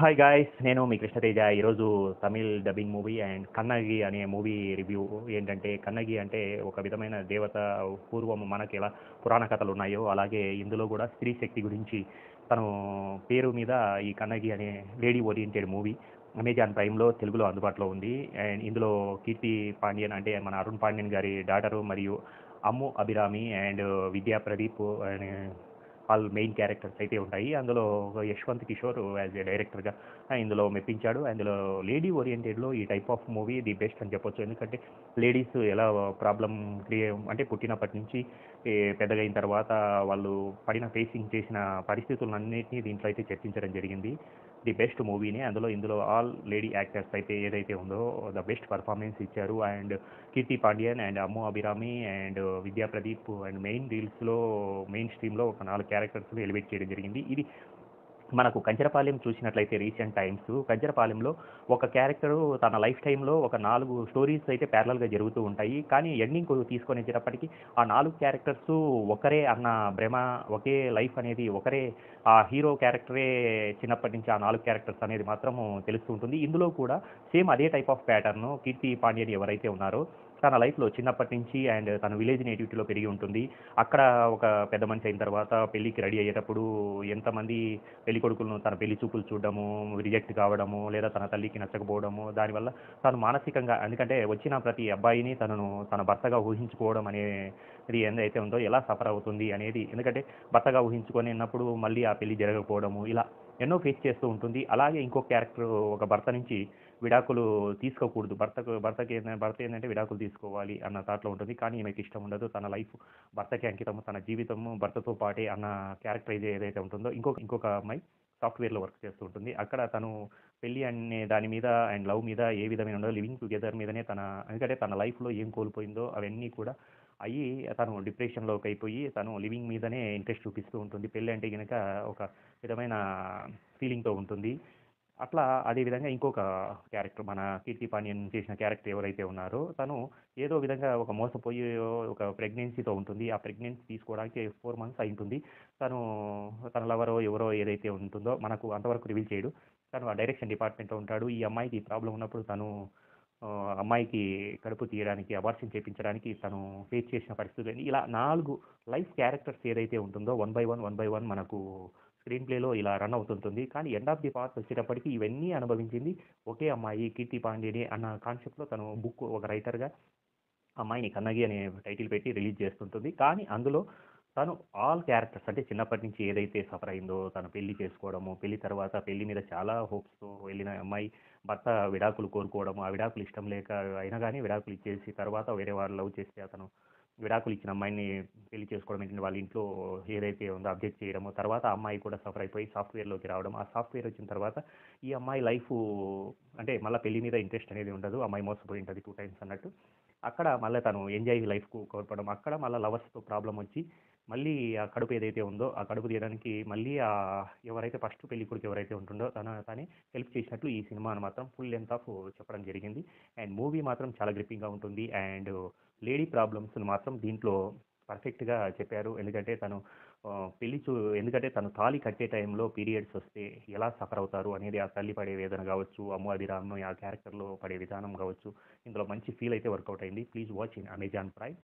Hi guys, నేను మీ కృష్ణతేజ. ఈరోజు Tamil dubbing movie and Kannagi అనే మూవీ రివ్యూ. ఏంటంటే కన్నగి అంటే ఒక విధమైన దేవత. పూర్వం మనకి ఎలా పురాణ కథలు ఉన్నాయో అలాగే ఇందులో కూడా స్త్రీ శక్తి గురించి తను పేరు మీద ఈ కన్నగి అనే లేడీ ఓరియంటెడ్ మూవీ అమెజాన్ ప్రైమ్లో తెలుగులో అందుబాటులో ఉంది. అండ్ ఇందులో కీర్తి పాండ్యన్ అంటే మన అరుణ్ పాండ్యన్ గారి డాటరు మరియు అమ్ము అభిరామి అండ్ విద్యా ప్రదీప్ అనే వాళ్ళు మెయిన్ క్యారెక్టర్స్ అయితే ఉంటాయి. అందులో యశ్వంత్ కిషోర్ యాజ్ ఏ డైరెక్టర్గా ఇందులో మెప్పించాడు. అందులో లేడీ ఓరియంటెడ్లో ఈ type of movie the best అని చెప్పొచ్చు. ఎందుకంటే లేడీస్ ఎలా ప్రాబ్లం అంటే పుట్టినప్పటి నుంచి పెద్దగా అయిన తర్వాత వాళ్ళు ఫేసింగ్ చేసిన పరిస్థితులన్నింటినీ దీంట్లో అయితే చర్చించడం జరిగింది. ది బెస్ట్ మూవీని ఇందులో ఆల్ లేడీ యాక్టర్స్ అయితే ఏదైతే ఉందో ద బెస్ట్ పర్ఫార్మెన్స్ ఇచ్చారు. And Keerthy Pandian and Ammu Abhirami and Vidya Pradeep and main స్ట్రీమ్లో ఒక 4 క్యారెక్టర్స్ని ఎలివేట్ చేయడం జరిగింది. ఇది మనకు కంచరపాలెం చూసినట్లయితే రీసెంట్ టైమ్స్ కంచరపాలెంలో ఒక క్యారెక్టరు తన లైఫ్ టైంలో ఒక 4 స్టోరీస్ అయితే ప్యారలల్గా జరుగుతూ ఉంటాయి. కానీ ఎండింగ్ తీసుకొని వచ్చేటప్పటికి ఆ 4 క్యారెక్టర్స్ ఒకరే అన్న భ్రమ, ఒకే లైఫ్ అనేది ఒకరే, ఆ హీరో క్యారెక్టరే చిన్నప్పటి నుంచి ఆ 4 క్యారెక్టర్స్ అనేది మాత్రం తెలుస్తూ ఉంటుంది. ఇందులో కూడా సేమ్ అదే టైప్ ఆఫ్ ప్యాటర్న్. కీర్తి పాండ్యన్ ఎవరైతే ఉన్నారో తన లైఫ్లో చిన్నప్పటి నుంచి అండ్ తన విలేజ్ నేటివిటీలో పెరిగి ఉంటుంది. అక్కడ ఒక పెద్ద మనిషి అయిన తర్వాత పెళ్ళికి రెడీ అయ్యేటప్పుడు ఎంతమంది పెళ్లి కొడుకులను తన పెళ్లి చూపులు చూడడము, రిజెక్ట్ కావడము, లేదా తన తల్లికి నచ్చకపోవడము, దానివల్ల తను మానసికంగా, ఎందుకంటే వచ్చిన ప్రతి అబ్బాయిని తన భర్తగా ఊహించుకోవడం అనేది ఏదైతే ఉందో ఎలా సఫర్ అవుతుంది అనేది, ఎందుకంటే భర్తగా ఊహించుకున్నప్పుడు మళ్ళీ ఆ పెళ్లి జరగకపోవడము, ఇలా ఎన్నో ఫేస్ చేస్తూ ఉంటుంది. అలాగే ఇంకో క్యారెక్టర్ ఒక భర్త నుంచి విడాకులు తీసుకోకూడదు, భర్త ఏంటంటే విడాకులు తీసుకోవాలి అన్న థాట్లో ఉంటుంది. కానీ ఈమెకి ఇష్టం ఉండదు, తన లైఫ్ భర్తకి అంకితము, తన జీవితము భర్తతో పాటే అన్న క్యారెక్టర్ ఏదైతే ఉంటుందో. ఇంకొక అమ్మాయి సాఫ్ట్వేర్లో వర్క్ చేస్తూ ఉంటుంది. అక్కడ తను పెళ్ళి అనే దాని మీద అండ్ లవ్ మీద ఏ విధమైన ఉండదు, లివింగ్ టుగెదర్ మీదనే ఎందుకంటే తన లైఫ్లో ఏం కోల్పోయిందో అవన్నీ కూడా అయ్యి తను డిప్రెషన్లోకి అయిపోయి తను లివింగ్ మీదనే ఇంట్రెస్ట్ చూపిస్తూ ఉంటుంది. పెళ్ళి అంటే కనుక ఒక విధమైన ఫీలింగ్తో ఉంటుంది. అట్లా అదేవిధంగా ఇంకొక క్యారెక్టర్ మన కీర్తి పాండ్యన్ చేసిన క్యారెక్టర్ ఎవరైతే ఉన్నారో తను ఏదో విధంగా ఒక మోసపోయి ఒక ప్రెగ్నెన్సీతో ఉంటుంది. ఆ ప్రెగ్నెన్సీ తీసుకోవడానికి 4 months అయి ఉంటుంది. తను తన లవరో ఎవరో ఏదైతే ఉంటుందో మనకు అంతవరకు రివీల్ చేయడు. తను ఆ డైరెక్షన్ డిపార్ట్మెంట్లో ఉంటాడు. ఈ అమ్మాయికి ప్రాబ్లం ఉన్నప్పుడు తను అమ్మాయికి కడుపు తీయడానికి, అబార్షన్ చేయించడానికి తను ఫేస్ చేసిన పరిస్థితులు ఇలా 4 లైఫ్ క్యారెక్టర్స్ ఏదైతే ఉంటుందో వన్ బై వన్ మనకు స్క్రీన్ ప్లేలో ఇలా రన్ అవుతుంటుంది. కానీ ఎండ్ ఆఫ్ ది పార్ట్ వచ్చేటప్పటికి ఇవన్నీ అనుభవించింది ఒకే అమ్మాయి, కీర్తి పాండ్యనే అన్న కాన్సెప్ట్లో తను బుక్ ఒక రైటర్గా అమ్మాయిని కన్నగి అనే టైటిల్ పెట్టి రిలీజ్ చేస్తుంటుంది. కానీ అందులో తను ఆల్ క్యారెక్టర్స్ అంటే చిన్నప్పటి నుంచి ఏదైతే సఫర్ అయిందో, తను పెళ్లి చేసుకోవడము, పెళ్లి తర్వాత పెళ్లి మీద చాలా హోప్స్తో వెళ్ళిన అమ్మాయి భర్త విడాకులు కోరుకోవడము, ఆ విడాకులు ఇష్టం లేక అయినా కానీ విడాకులు ఇచ్చేసి తర్వాత వేరే వాళ్ళు లవ్ చేస్తే అతను విడాకులు ఇచ్చిన అమ్మాయిని పెళ్లి చేసుకోవడం ఏంటంటే వాళ్ళ ఇంట్లో ఏదైతే ఉందో అబ్జెక్ట్ చేయడము, తర్వాత ఆ అమ్మాయి కూడా సఫర్ అయిపోయి సాఫ్ట్వేర్లోకి రావడం, ఆ సాఫ్ట్వేర్ వచ్చిన తర్వాత ఈ అమ్మాయి లైఫ్ అంటే మళ్ళీ పెళ్లి మీద ఇంట్రెస్ట్ అనేది ఉండదు, అమ్మాయి మోసపోయి ఉంటుంది 2 times అన్నట్టు. అక్కడ మళ్ళీ తను ఎంజాయ్ లైఫ్కు కోల్పోవడం, అక్కడ మళ్ళీ లవర్స్తో ప్రాబ్లం వచ్చి మళ్ళీ ఆ కడుపు ఏదైతే ఉందో ఆ కడుపు తీయడానికి మళ్ళీ ఎవరైతే ఫస్ట్ పెళ్లి కొడుకు ఎవరైతే ఉంటుందో తనే హెల్ప్ చేసినట్లు ఈ సినిమాను మాత్రం ఫుల్ లెంత్ ఆఫ్ చెప్పడం జరిగింది. అండ్ మూవీ మాత్రం చాలా గ్రిప్పింగ్గా ఉంటుంది. అండ్ లేడీ ప్రాబ్లమ్స్ని మాత్రం దీంట్లో పర్ఫెక్ట్గా చెప్పారు. ఎందుకంటే తను తాళి కట్టే టైంలో పీరియడ్స్ వస్తే ఎలా సఫర్ అవుతారు అనేది ఆ తల్లి పడే వేదన కావచ్చు, అమ్ము అభిరామ్ ఆ క్యారెక్టర్లో పడే విధానం కావచ్చు, ఇందులో మంచి ఫీల్ అయితే వర్కౌట్ అయింది. Please watch in Amazon prime.